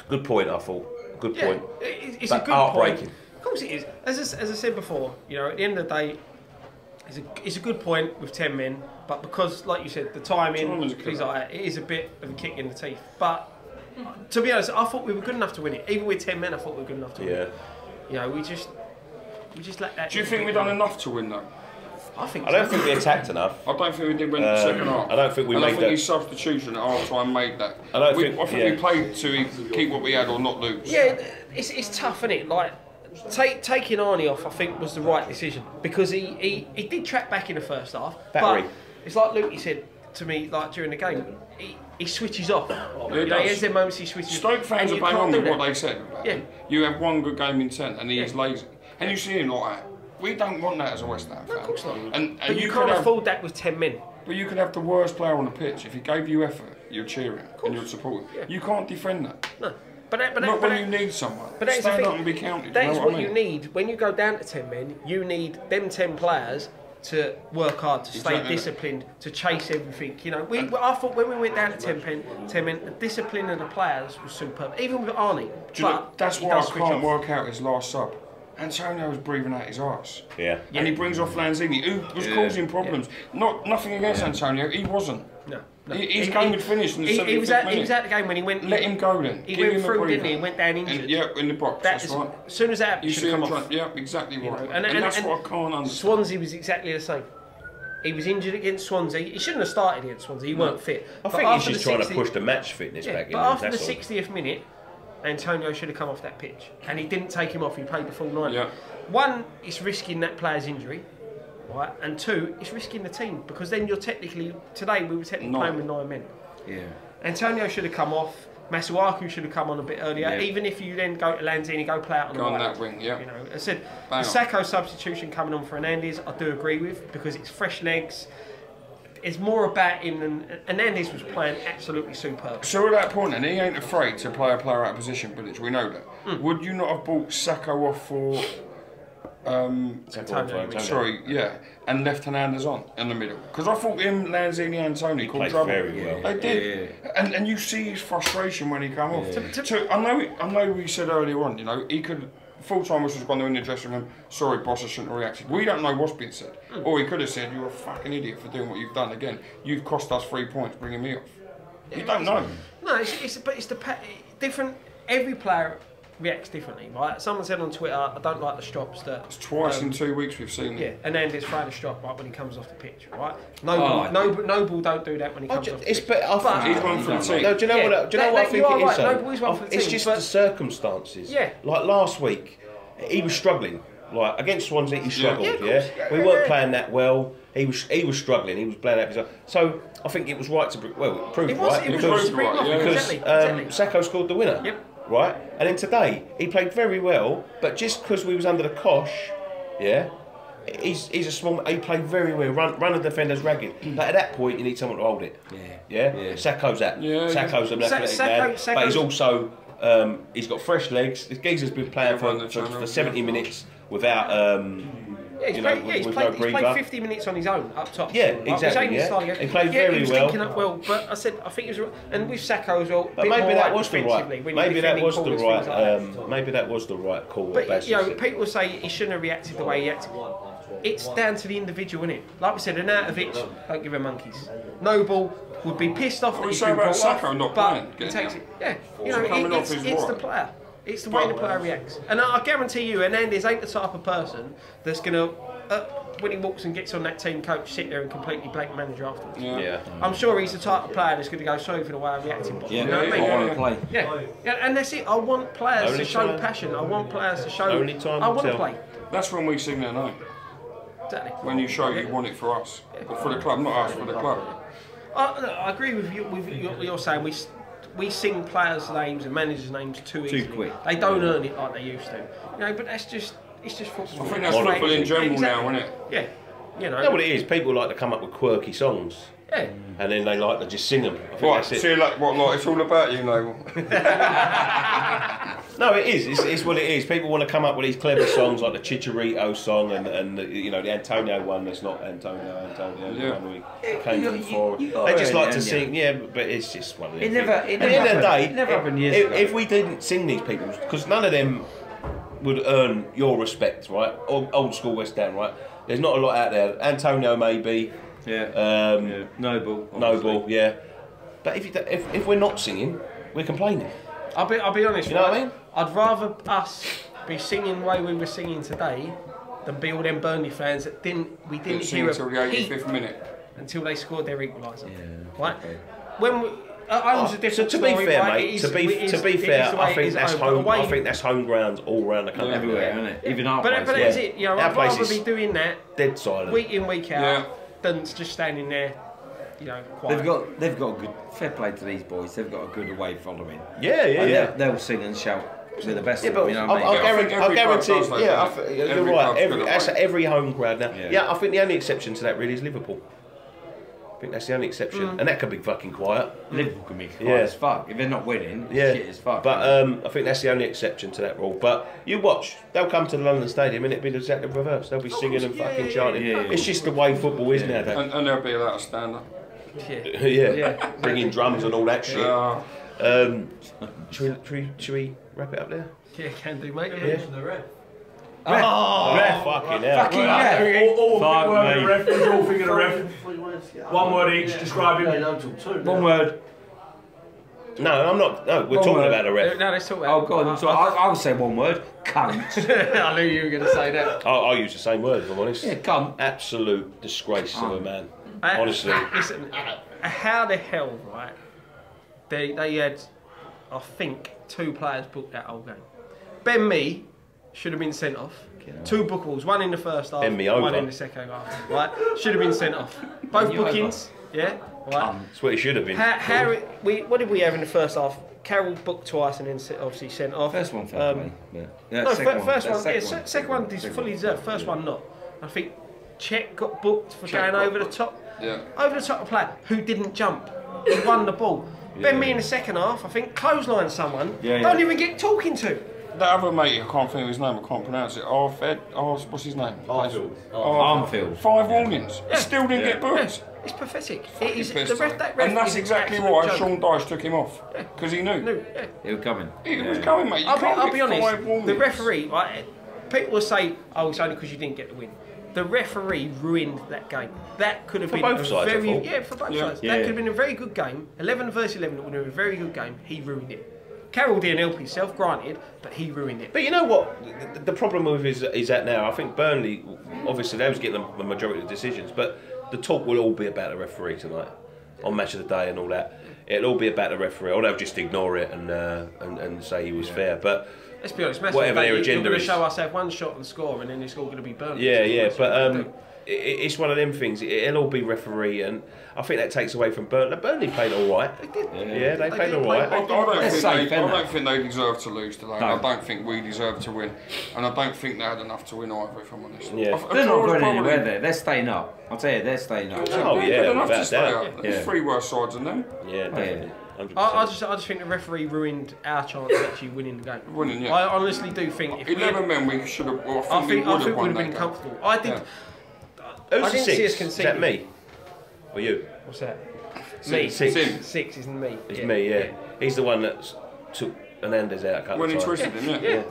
Speaker 1: Good point, I thought. Good
Speaker 3: yeah,
Speaker 1: point.
Speaker 3: it's
Speaker 1: But
Speaker 3: a good point.
Speaker 1: heartbreaking.
Speaker 3: Of course it is. As I said before, you know, at the end of the day, it's a good point with 10 men, but because, like you said, the timing,
Speaker 2: Timing's
Speaker 3: things
Speaker 2: good.
Speaker 3: like that, it is a bit of a kick in the teeth. But to be honest, I thought we were good enough to win it. Even with 10 men, I thought we were good enough to win
Speaker 1: Yeah.
Speaker 3: it. You know, we just let that.
Speaker 2: Do you think we've done enough to win though?
Speaker 3: I think.
Speaker 1: I don't think we attacked enough.
Speaker 2: I don't think we did win the second half.
Speaker 1: I don't think we
Speaker 2: and I
Speaker 1: made
Speaker 2: think
Speaker 1: that-
Speaker 2: his substitution at half time made that.
Speaker 1: I
Speaker 2: think
Speaker 1: yeah.
Speaker 2: we played to keep what we had or not lose.
Speaker 3: Yeah, it's tough, isn't it? Like taking Arnie off, I think was the right decision because he did track back in the first half.
Speaker 1: Battery.
Speaker 3: But it's like Luke said to me, like during the game, he switches off. You know, he has their moments he switches.
Speaker 2: Stoke fans are
Speaker 3: and you
Speaker 2: bang
Speaker 3: can't
Speaker 2: on
Speaker 3: do
Speaker 2: with what
Speaker 3: that.
Speaker 2: they said. About
Speaker 3: Yeah.
Speaker 2: him. You have one good game in 10 and he is lazy. And you see him like that. We don't want that as a West Ham fan.
Speaker 3: Of course not.
Speaker 2: And
Speaker 3: But you
Speaker 2: could
Speaker 3: can't
Speaker 2: have,
Speaker 3: afford that with 10 men.
Speaker 2: But you could have the worst player on the pitch. If he gave you effort, you'd cheer him and you'd support him.
Speaker 3: Yeah.
Speaker 2: You can't defend that.
Speaker 3: No. But
Speaker 2: Not when you need someone.
Speaker 3: But that is the
Speaker 2: Stand
Speaker 3: thing.
Speaker 2: up and be counted.
Speaker 3: That
Speaker 2: you
Speaker 3: is
Speaker 2: know
Speaker 3: what
Speaker 2: I mean?
Speaker 3: you need when you go down to 10 men. You need them 10 players to work hard, to stay
Speaker 2: Exactly.
Speaker 3: disciplined, to chase everything. You know, I thought when we went down to 10 men, the discipline of the players was superb. Even with Arnie.
Speaker 2: Do you know,
Speaker 3: But
Speaker 2: that's
Speaker 3: he
Speaker 2: why I
Speaker 3: does switch
Speaker 2: can't
Speaker 3: off.
Speaker 2: work out his last sub. Antonio was breathing out his arse.
Speaker 1: Yeah.
Speaker 2: And he brings off Lanzini, who was causing problems. Nothing against Antonio, he wasn't.
Speaker 3: No.
Speaker 2: His game had finished in the 75th
Speaker 3: he was
Speaker 2: minute.
Speaker 3: at the game when he went.
Speaker 2: Let him go then.
Speaker 3: He
Speaker 2: Give
Speaker 3: went
Speaker 2: him a
Speaker 3: through,
Speaker 2: breather.
Speaker 3: didn't he? He went down injured.
Speaker 2: And, yeah, in the box. That's right.
Speaker 3: As soon as that happened,
Speaker 2: You
Speaker 3: he
Speaker 2: see
Speaker 3: should
Speaker 2: him
Speaker 3: have come off.
Speaker 2: trying, yeah, exactly right.
Speaker 3: know,
Speaker 2: And that's what I can't understand.
Speaker 3: Swansea was exactly the same. He was injured against Swansea. He shouldn't have started against Swansea. He weren't fit.
Speaker 1: I
Speaker 3: But
Speaker 1: think he's
Speaker 3: after
Speaker 1: just
Speaker 3: the
Speaker 1: trying to
Speaker 3: 60
Speaker 1: push the match fitness back in.
Speaker 3: But after the
Speaker 1: that's all.
Speaker 3: 60th minute, Antonio should have come off that pitch, and he didn't take him off. He played the full 90.
Speaker 2: Yeah.
Speaker 3: One, it's risking that player's injury, right? And two, it's risking the team because then you're technically today we were technically playing with 9 men.
Speaker 4: Yeah.
Speaker 3: Antonio should have come off. Masuaku should have come on a bit earlier.
Speaker 4: Yeah.
Speaker 3: Even if you then go to Lanzini, go play out on
Speaker 2: Go
Speaker 3: the
Speaker 2: on
Speaker 3: right.
Speaker 2: that wing, yeah.
Speaker 3: You know, I said
Speaker 2: Bang on.
Speaker 3: the Sacco substitution coming on for Hernandez, I do agree with because it's fresh legs. It's more about him than Hernandez was playing absolutely superb.
Speaker 2: So at that point, and he ain't afraid to play a player out of position, Billich, we know that. Would you not have bought Sacco off for
Speaker 3: Antonio.
Speaker 2: sorry, yeah, and left Hernandez on in the middle? Because I thought him, Lanzini, and Tony called
Speaker 1: played
Speaker 2: trouble.
Speaker 1: very well.
Speaker 2: They did, and you see his frustration when he come off.
Speaker 3: Yeah.
Speaker 2: So I know we said earlier on, you know, he could. Full-time was gone in the dressing room. Sorry, boss, I shouldn't have reacted. We don't know what's been said. Or he could have said, "You're a fucking idiot for doing what you've done again. You've cost us 3 points, bringing me off." You don't know.
Speaker 3: No, it's different. Every player reacts differently, right? Someone said on Twitter, "I don't like the strops that."
Speaker 2: It's twice in 2 weeks we've seen
Speaker 3: Yeah,
Speaker 2: it.
Speaker 3: and then there's throwing a strop right when he comes off the pitch, right? Noble don't do that when he comes off the
Speaker 1: It's
Speaker 3: pitch.
Speaker 1: better. I think
Speaker 2: He's one for the team.
Speaker 1: No, do you know
Speaker 3: Yeah,
Speaker 1: what? Do you know what I
Speaker 3: that-
Speaker 1: think
Speaker 3: you are
Speaker 1: it is?
Speaker 3: right.
Speaker 1: though?
Speaker 3: Noble is one for the
Speaker 1: It's
Speaker 3: team,
Speaker 1: just
Speaker 3: but-
Speaker 1: the circumstances.
Speaker 3: Yeah.
Speaker 1: Like last week, he was struggling. Like against Swansea, he struggled.
Speaker 3: Yeah, of
Speaker 1: Yeah,
Speaker 3: course.
Speaker 1: we weren't playing that well. He was struggling. He was playing out of his. So I think it was right to it proved
Speaker 3: It was.
Speaker 1: right
Speaker 3: It was
Speaker 1: because
Speaker 3: to bring him off,
Speaker 2: yeah.
Speaker 3: exactly.
Speaker 1: Sacco scored the winner.
Speaker 3: Yep.
Speaker 1: Right, and then today he played very well, but just because we was under the cosh, yeah. He's a small. He played very well. Run the defenders ragged. But at that point, you need someone to hold it. Yeah. Sacco's that.
Speaker 2: Yeah,
Speaker 1: Sacco's an athletic man, but
Speaker 3: Sacco's-
Speaker 1: he's also he's got fresh legs. This geezer's been playing for 70 minutes without
Speaker 3: Yeah, he's
Speaker 1: with no
Speaker 3: played
Speaker 1: breather.
Speaker 3: 50 minutes on his own up top.
Speaker 1: Yeah,
Speaker 3: Right, which
Speaker 1: exactly,
Speaker 3: ain't
Speaker 1: yeah.
Speaker 3: starting
Speaker 1: He
Speaker 3: again.
Speaker 1: played very
Speaker 3: he was
Speaker 1: well.
Speaker 3: linking up well, but I think it was, and with Sacco as well.
Speaker 1: But
Speaker 3: bit
Speaker 1: maybe
Speaker 3: more
Speaker 1: that
Speaker 3: right
Speaker 1: was the
Speaker 3: defensively
Speaker 1: right.
Speaker 3: when you're
Speaker 1: Maybe that
Speaker 3: defending
Speaker 1: was the
Speaker 3: corners,
Speaker 1: right.
Speaker 3: things like that.
Speaker 1: Maybe that was the right call.
Speaker 3: But you know,
Speaker 1: said.
Speaker 3: people say he shouldn't have reacted the way he acted. It's down to the individual, isn't it? Like we said, Arnautovic, don't give him monkeys. Noble would be pissed off that
Speaker 2: we
Speaker 3: he's
Speaker 2: say
Speaker 3: been
Speaker 2: about
Speaker 3: brought
Speaker 2: Sacco
Speaker 3: off,
Speaker 2: not
Speaker 3: but
Speaker 2: playing,
Speaker 3: he
Speaker 2: getting
Speaker 3: takes
Speaker 2: out.
Speaker 3: it. Yeah, you
Speaker 2: Also coming
Speaker 3: know,
Speaker 2: off is
Speaker 3: it's the
Speaker 2: right.
Speaker 3: player. It's the way the player reacts. And I guarantee you, Hernandez ain't the type of person that's going to, when he walks and gets on that team coach, sit there and completely blank the manager afterwards.
Speaker 2: Yeah.
Speaker 3: I'm sure he's the type of player that's going to go, sorry for the way I reacted. But
Speaker 4: Yeah,
Speaker 3: you know what I mean?
Speaker 4: I want to play.
Speaker 3: Yeah, and that's it. I want players
Speaker 1: Only
Speaker 3: to show
Speaker 1: time.
Speaker 3: passion. I want players to show.
Speaker 1: Only time
Speaker 3: I
Speaker 1: will
Speaker 3: want to
Speaker 1: tell.
Speaker 3: play.
Speaker 2: That's when we sing their name.
Speaker 3: Exactly.
Speaker 2: When you show you want it for us, but for the club, not us, for the club.
Speaker 3: I agree with you. With what you're saying. We sing players' names and managers' names too easily.
Speaker 4: quick.
Speaker 3: They don't earn it like they used to. You know, but it's just football.
Speaker 2: I think that's football in general now, isn't it?
Speaker 3: Yeah. You know.
Speaker 1: You know what it is? People like to come up with quirky songs.
Speaker 3: Yeah.
Speaker 1: And then they like to just sing them. I think
Speaker 2: Right,
Speaker 1: that's it.
Speaker 2: see, like, it's all about you, Noble.
Speaker 1: No, it is. It's what it is. People want to come up with these clever songs like the Chicharito song and the, you know, the Antonio one that's not Antonio, the one we came from before. They just like to sing, but it's just one of them. At the end of the day,
Speaker 4: it never happened years ago.
Speaker 1: if we didn't sing these people, because none of them would earn your respect, right? Old school West Ham, right? There's not a lot out there. Antonio maybe. Noble, yeah. But if we're not singing, we're complaining.
Speaker 3: I'll be honest.
Speaker 1: You know what I mean?
Speaker 3: I'd rather us be singing the way we were singing today than be all them Burnley fans that we didn't hear
Speaker 2: until the
Speaker 3: a peep
Speaker 2: 85th minute.
Speaker 3: until they scored their equaliser.
Speaker 4: Yeah.
Speaker 3: Right? When we, Home's a different
Speaker 1: to be
Speaker 3: story,
Speaker 1: fair,
Speaker 3: right?
Speaker 1: mate. To be fair, I think that's home. I think that's home grounds all around the country.
Speaker 4: Everywhere, isn't it? Even our
Speaker 3: But
Speaker 4: place.
Speaker 3: that's it. You know,
Speaker 1: Our
Speaker 3: I'd
Speaker 1: place
Speaker 3: rather
Speaker 1: is
Speaker 3: be doing that
Speaker 1: dead silent.
Speaker 3: week in, week out than just standing there, you know, quiet.
Speaker 4: They've got a good, fair play to these boys. They've got a good away following.
Speaker 1: Yeah.
Speaker 4: They'll sing and shout with the best of
Speaker 1: But
Speaker 4: them. You know what I mean?
Speaker 1: I guarantee.
Speaker 2: Every
Speaker 1: You're right.
Speaker 2: club's
Speaker 1: That's
Speaker 2: got
Speaker 1: every home crowd now.
Speaker 4: Yeah.
Speaker 1: I think the only exception to that really is Liverpool. I think that's the only exception, and that could be fucking quiet.
Speaker 4: Liverpool can be quiet as fuck. If they're not winning, shit as fuck.
Speaker 1: But I think that's the only exception to that rule. But you watch, they'll come to the London Stadium and it'll be exactly the reverse. They'll be singing and fucking chanting.
Speaker 4: Yeah.
Speaker 1: It's just the way football is nowadays.
Speaker 2: And they'll be allowed to stand up.
Speaker 1: Yeah. Bringing drums and all that shit.
Speaker 2: Yeah.
Speaker 1: Should we wrap it up there?
Speaker 3: Yeah, can do, mate.
Speaker 1: Ref. Fucking hell.
Speaker 4: Fucking yeah.
Speaker 5: All figure the ref. One word each, describe him.
Speaker 4: One word.
Speaker 1: No, I'm not. No, we're talking about a ref.
Speaker 3: No, let's talk about
Speaker 4: Oh, God. So I'll say one word. Cunt.
Speaker 3: I knew you were going to say that.
Speaker 1: I'll use the same word if I'm honest.
Speaker 4: Yeah, cunt.
Speaker 1: Absolute disgrace of a man. Honestly.
Speaker 3: Listen, how the hell, right? They had, I think, 2 players booked that whole game. Ben Mee should have been sent off. 2 bookables, one in the first half,
Speaker 1: Ben Mee
Speaker 3: one
Speaker 1: over.
Speaker 3: in the second half. Right? Should have been sent off. Both
Speaker 4: Ben Mee
Speaker 3: bookings, yeah. Right.
Speaker 1: That's what it should have been.
Speaker 3: What did we have in the first half? Carroll booked twice and then obviously sent off.
Speaker 4: First one, fair play. Yeah.
Speaker 3: No,
Speaker 4: Second
Speaker 3: first one.
Speaker 4: Second
Speaker 3: Yeah, second one is fully deserved. First one not. I think Czech got booked for going over the top.
Speaker 2: Yeah.
Speaker 3: Over the top of a player who didn't jump. He won the ball. Ben Mee in the second half, I think, clotheslined someone. Don't even get talking to.
Speaker 2: That other mate, I can't think of his name, I can't pronounce it. What's his name?
Speaker 4: Armfield.
Speaker 2: 5 warnings. He still didn't get booked.
Speaker 3: It's pathetic. It is,
Speaker 2: Pissed
Speaker 3: the
Speaker 2: off.
Speaker 3: that ref
Speaker 2: And that's
Speaker 3: is an
Speaker 2: exactly
Speaker 3: absolute
Speaker 2: why
Speaker 3: joke.
Speaker 2: Sean Dyche took him off. Because he knew.
Speaker 3: No, yeah.
Speaker 4: He was coming.
Speaker 2: He was going, mate. You
Speaker 3: I'll
Speaker 2: can't
Speaker 3: be
Speaker 2: get 5
Speaker 3: honest.
Speaker 2: warnings.
Speaker 3: The referee, like, people will say, "Oh, it's only because you didn't get the win." The referee ruined that game. That could have been
Speaker 1: both
Speaker 3: a
Speaker 1: sides, I
Speaker 3: very
Speaker 1: thought.
Speaker 3: for both
Speaker 2: Yeah.
Speaker 3: sides. That could have been a very good game. 11 versus 11 would have been a very good game. He ruined it. Carroll didn't help himself, granted, but he ruined it.
Speaker 1: But you know what? The problem with is that now, I think Burnley, obviously they was getting the majority of the decisions, but the talk will all be about the referee tonight, on Match of the Day and all that. It'll all be about the referee, or they'll just ignore it and say he was fair. But
Speaker 3: Let's be honest, Match
Speaker 1: whatever
Speaker 3: of the
Speaker 1: their
Speaker 3: Day,
Speaker 1: agenda
Speaker 3: you're going
Speaker 1: is.
Speaker 3: to show us have one shot and score, and then it's all going to be Burnley.
Speaker 1: Yeah, but it's one of them things. It'll all be referee, and I think that takes away from Burnley. Burnley played all right.
Speaker 3: They did.
Speaker 1: Yeah, they played all right.
Speaker 2: I don't think they deserve to lose today.
Speaker 4: No.
Speaker 2: I don't think we deserve to win. And I don't think they had enough to win either, if I'm honest.
Speaker 1: Yeah.
Speaker 4: They're not going anywhere there. They're staying up. I'll tell you, they're staying up.
Speaker 1: Oh,
Speaker 2: They're
Speaker 1: yeah,
Speaker 2: good enough to
Speaker 1: without
Speaker 2: stay
Speaker 1: doubt.
Speaker 2: up. There's 3 worse sides than them.
Speaker 1: Yeah, definitely. 100%.
Speaker 3: I just think the referee ruined our chance of actually winning the game.
Speaker 2: Winning, yeah.
Speaker 3: I honestly do think if
Speaker 2: 11 men, we should have. Well,
Speaker 3: I think
Speaker 2: we
Speaker 3: we would
Speaker 2: won
Speaker 3: have
Speaker 2: that
Speaker 3: been
Speaker 2: game.
Speaker 3: comfortable. I did.
Speaker 2: Yeah.
Speaker 1: Who's
Speaker 3: I
Speaker 1: the
Speaker 3: didn't see
Speaker 1: 6?
Speaker 3: us
Speaker 1: Is that
Speaker 3: conceding.
Speaker 1: me? Or you?
Speaker 3: What's that?
Speaker 2: Sim.
Speaker 3: Me.
Speaker 2: Sim.
Speaker 3: 6 isn't me.
Speaker 1: It's me, yeah. He's the one that took Hernandez out a couple
Speaker 2: When
Speaker 1: of
Speaker 2: he
Speaker 1: times.
Speaker 2: twisted him, yeah.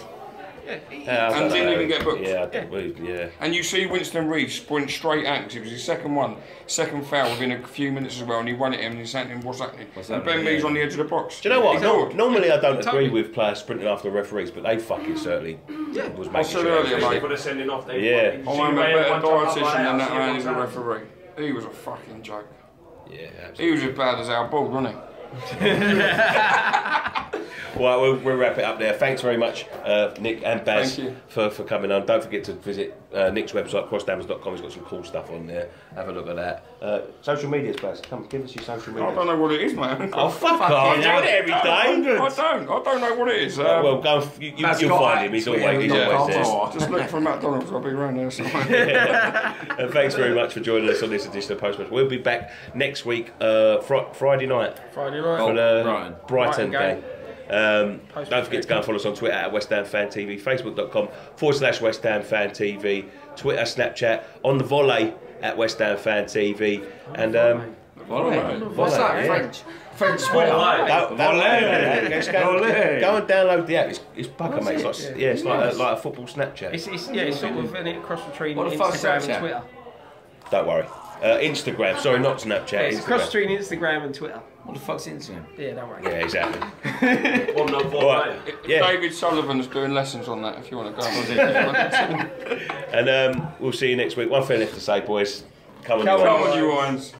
Speaker 2: And didn't even get booked.
Speaker 1: Yeah, I think yeah.
Speaker 2: And you see Winston Reid sprint straight at him, 'cause it was his second foul within a few minutes as well, and he run at him and he's saying to him, what's happening? And Ben Mee's on the edge of the box.
Speaker 1: Do you know what?
Speaker 2: Ignored.
Speaker 1: Normally I don't agree with players sprinting after referees, but they fucking certainly was making
Speaker 2: said
Speaker 1: sure.
Speaker 2: earlier, mate.
Speaker 5: For the sending off, they
Speaker 1: Yeah.
Speaker 2: I'm a better dietitian than that man is a referee. He was a fucking joke.
Speaker 1: Yeah, absolutely.
Speaker 2: He was as bad as our ball, wasn't he?
Speaker 1: Well, we'll wrap it up there. Thanks very much, Nick and Baz, for coming on. Don't forget to visit Nick's website, crossdammers.com. He's got some cool stuff on there. Have a look at that. Social medias, Baz. Come, give us your social media.
Speaker 2: I don't know what it is, man.
Speaker 1: Oh, fuck off. I do it every day.
Speaker 2: I don't know what it is.
Speaker 1: Well, go and you'll find him. He's always there.
Speaker 2: Just look for McDonald's. I'll be around there somewhere.
Speaker 1: And thanks very much for joining us on this edition of Postmatch. We'll be back next week, Friday night. For the Brighton game. Don't forget to go and follow us on Twitter at West Ham Fan TV, Facebook.com/West Ham Fan TV, Twitter, Snapchat, on the volley at West Ham Fan TV, and
Speaker 4: What's that? French Twitter.
Speaker 1: Go and download the app. It's bugger, mate. It's like a football Snapchat.
Speaker 3: It's sort of a cross between
Speaker 4: What the fuck's
Speaker 3: Instagram
Speaker 4: Snapchat?
Speaker 3: and Twitter.
Speaker 1: Don't worry. Instagram, sorry, not Snapchat.
Speaker 3: It's a cross
Speaker 1: Instagram.
Speaker 3: between Instagram and Twitter.
Speaker 4: What the fuck's Instagram?
Speaker 3: Yeah, don't worry.
Speaker 1: Yeah, exactly.
Speaker 5: All
Speaker 1: right. Yeah.
Speaker 2: David Sullivan's doing lessons on that if you want to go.
Speaker 1: And we'll see you next week. One thing left to say, boys. Come on,
Speaker 2: Come on, you irons.